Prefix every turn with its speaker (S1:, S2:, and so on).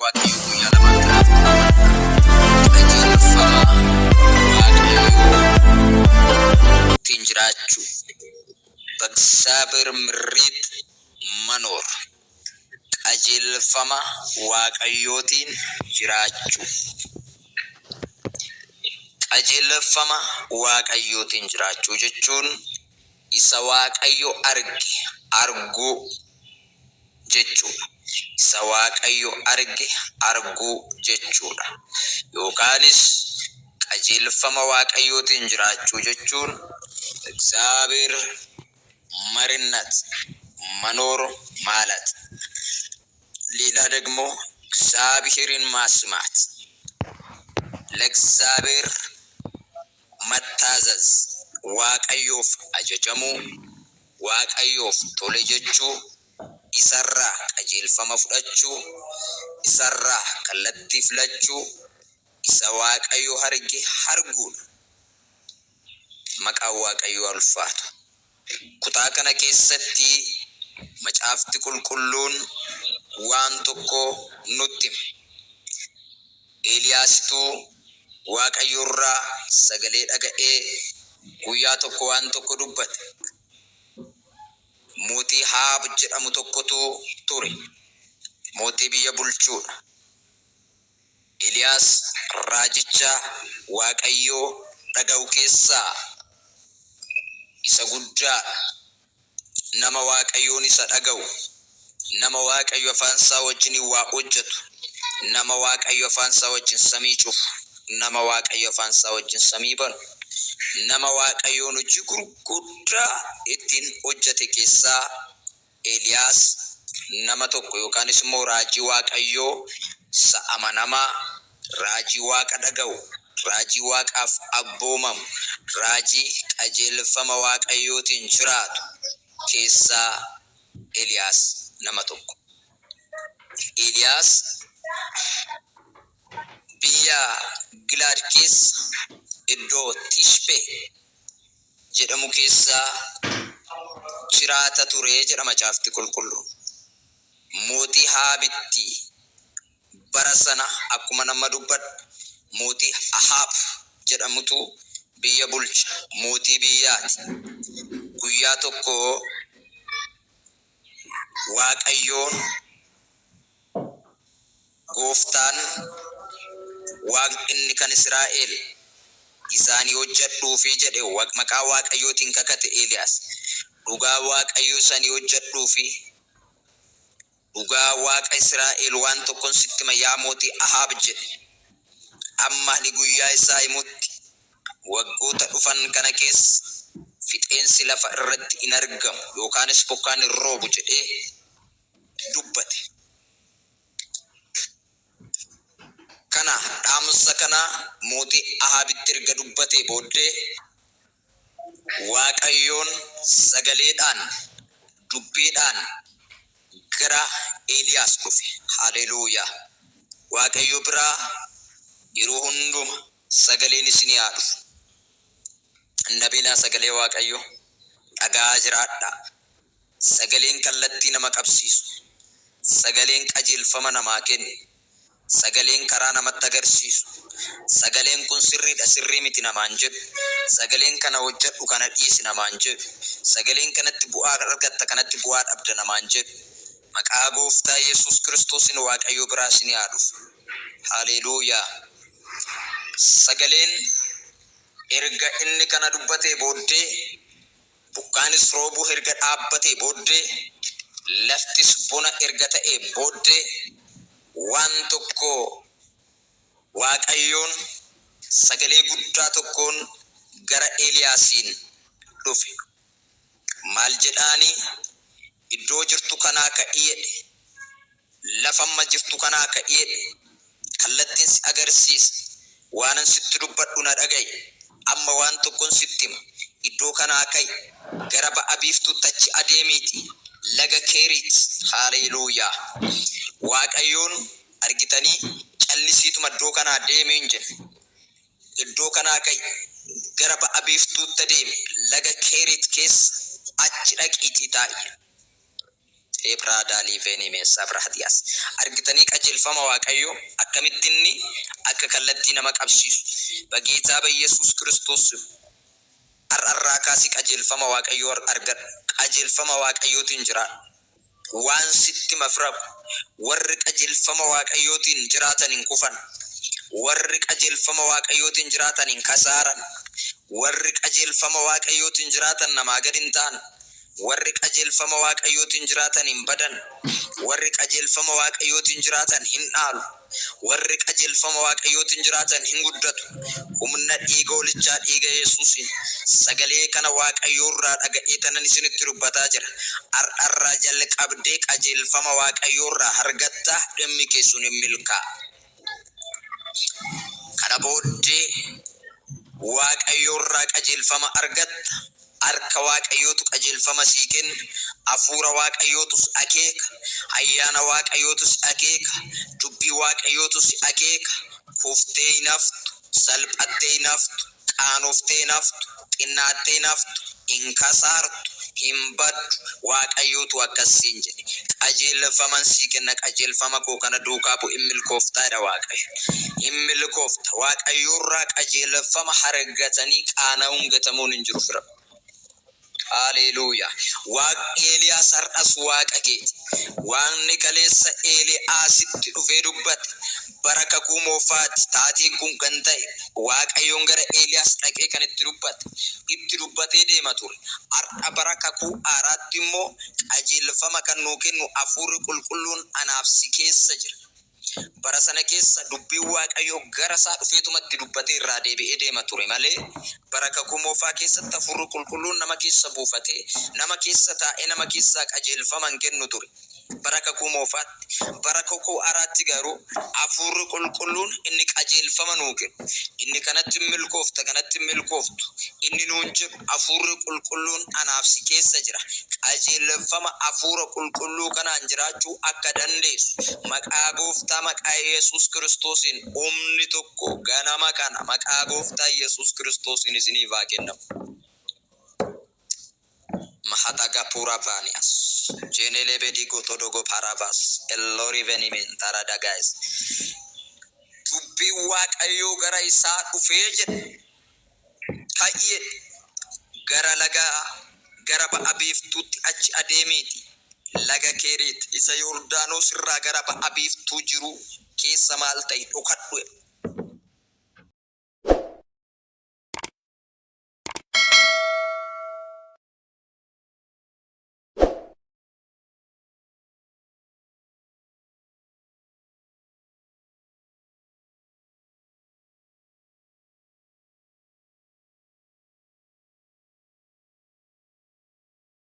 S1: waaqayyo guyyaa lama qajeelfama waaqayyo ittiin jiraachuu በእግዚአብሔር ምሪት መኖር qajeelfama waaqayyootiin jiraachuu qajeelfama waaqayyootiin jiraachuu jechuun isa waaqayyo arguu jechuudha. Isa waaqayyo arguu jechuudha. Yookaanis qajeelfama waaqayyootiin jiraachuu jechuun እግዚአብሔር መሪነት መኖር ማለት ሌላ ደግሞ እግዚአብሔርን ማስማት ለእግዚአብሔር መታዘዝ waaqayyoof አጀጀሙ waaqayyoof tole jechuu isarraa qajeelfama fudhachuu isarraa kallattii filachuu isa waaqayyo arge arguudha. Maqaa waaqayyo ulfaatu kutaa kana keessatti macaafti qulqulluun waan tokko nutti Eeliyaasitu waaqayyorraa sagalee dhaga'ee guyyaa tokko waan tokko dubbate. Mootii Ahaab jedhamu tokkotu ture. Mootii biyya bulchuudha. Eeliyaas raajicha waaqayyo dhaga'u keessaa isa guddaa nama waaqayyoon isa dhaga'u nama waaqayyo afaansaa wajjin waa hojjetu nama waaqayyo afaansaa wajjin samii cufu nama waaqayyo afaansaa wajjin samii banu nama waaqayyoon hojii gurguddaa ittiin hojjete keessaa Eeliyaas nama tokko yookaanis immoo raajii waaqayyoo isa amanamaa raajii waaqa dhaga'u raajii waaqaaf abboomamu raajii qajeelfama waaqayyootiin jiraatu keessaa Eeliyaas nama tokko. Eeliyaas biyya Gilaad keessa iddoo Tishbee jedhamu keessaa jiraata ture jedha macaafti qulqulluun. Mootii Ahaabitti bara sana akkuma nama dubbadhu mootii Ahaab jedhamutu biyya bulcha mootii biyyaati. Guyyaa tokko waaqayyoon gooftaan waaqni kan Israa'el isaanii hojjedhuufi jedhe maqaa waaqayyootiin kakate Eeliyaas dhugaa waaqayyo isaanii hojjedhuufi dhugaa waaqa Israa'el waan tokkon sitti yaa mootii Ahaab jedhe. Amma ni guyyaa isaa himutti waggoota dhufan kana keessa fixeensi lafa irratti in argamu yookaanis bokkaan hin roobu jedhee dubbate. Kana dhaamsa kana mootii Ahaabitti erga dubbate booddee waaqayyoon sagaleedhaan dubbiidhaan gara Eeliyaas dhufe. Haleluuyaa. Waaqayyo biraa yeroo hunduma sagaleen isin yaadu. Nabina sagalee waaqayyo dhagaa jiraadha. Sagaleen kallattii nama qabsiisu. Sagaleen qajeelfama namaa kennu. Sagaleen karaa namatti agarsiisu. Sagaleen kun sirriidha sirrii miti namaan jedhu. Sagaleen kana hojjedhu kana dhiisi namaan jedhu. Sagaleen kanatti bu'aa argatta kanatti bu'aa dhabda namaan jedhu. Maqaa gooftaa Yesuus Kiristoosin waaqayyo biraa isin yaadu. Haleluuyaa. Sagaleen erga inni kana dubbate booddee bukkaanis roobuu erga dhaabbate booddee laftis bona erga ta'e booddee waan tokko waaqayyoon sagalee guddaa tokkoon gara Eeliyaasiin dhufe. Maal jedhaani iddoo jirtu kanaa ka'ii jedhe. Lafamma jirtu kanaa ka'ii jedhe. Kallattiin si agarsiisa. Waanan sitti dubbadhu na dhaga'i. Amma waan tokkon sitti hima. Iddoo kanaa ka'i. Gara ba'a biiftuutti achi adeemiiti. Laga Keeriit. Haleluuyaa. Waaqayyoon argitanii callisiituma iddoo kanaa deemiin jedhe. Iddoo kanaa ka'i. Gara ba'a biiftuutti adeemi. Laga Keeriit keessa achi dhaqiitii taa'i. Ebrada liveni me sabrahdias argitani qajeelfama waaqayyo akkamittinni akka kallatti nama qabsiisu bageeta ba Yesus Kristos arra kaasi qajeelfama waaqayyo arga qajeelfama waaqayyootiin jira waan sitti mafrab warri qajeelfama waaqayyootiin jiraatan hin kufan warri qajeelfama waaqayyootiin jiraatan hin kasaaran warri qajeelfama waaqayyootiin jiraatan nama gadin ta'an warri qajeelfama waaqayyootiin jiraatan hin badan warri qajeelfama waaqayyootiin jiraatan hin dhaalu warri qajeelfama waaqayyootiin jiraatan hin guddatu humna dhiiga olichaa dhiiga Yesuusin sagalee kana waaqayyoorraa dhaga'eetanan isinitti dubbataa jira ar'arraa jalqabdee qajeelfama waaqayyoorraa argatta dhimmi keessun hin milkaa kana booddee waaqayyoorraa qajeelfama argatta arka waaqayyootu qajeelfama siiqin afuura waaqayyootus akeeka ayyaana waaqayyootus akeeka dubbii waaqayyootus akeeka kuftee naftu salphattee naftu qaanoftee naftu xinnaattee naftu inkasaartu himbaddu waaqayyootu akkasiin jedhe qajeelfaman siiqina qajeelfama koo kana duukaa bu immilkooftaadha waaqayyo immilkoofta waaqayyoorraa qajeelfama hargatanii qaana'uun gatamuun hin jiru fira Hallelujah. Waq Elias ar'as waqa keeti. Waaqni kaleessa Eliyaasitti dhufee dubbate baraka kuumoofaati taatiin kun kan ta'e waaqayyoon gara Elias dhaqee kan itti dubbatee deema ture. Ar'a baraka kuu aaraatti immoo qajeelfama kan nuu kennu hafuurri qulqulluun anaaf si keessa jira. Bara sana keessa dubbii waaqayyo gara isaa dhufeetumatti dubbatee irraa deebi'ee deema ture malee baraka kumoofaa keessatti hafuurri qulqulluun nama keessa buufatee nama keessa taa'ee nama keessaa qajeelfaman kennu ture. Baraka kumoofaatti baraka koo araatti garuu hafuurri qulqulluun inni qajeelfama nuu kennu inni kanatti milkooftu inni nuun jedhu hafuurri qulqulluun anaaf si keessa jira. Qajeelfama hafuura qulqulluu kanaan jiraachuu akka dandeessu maqaa gooftaa maqaa Yesus Kiristoosin humni tokko ganama kana maqaa gooftaa Yesus Kiristoosin isiniif haa kennamu. Mahataga pura vanias jenele bedigo todogo paravas elori venimen tarada guys dubbi waaqayyo gara isaa dhufee jedhe kayye gara laga gara ba'a biiftuutti achi adeemiti laga Kerit isa Yordaanos irraa gara ba'a biiftuu jiru keessa maal ta'e dhokadhu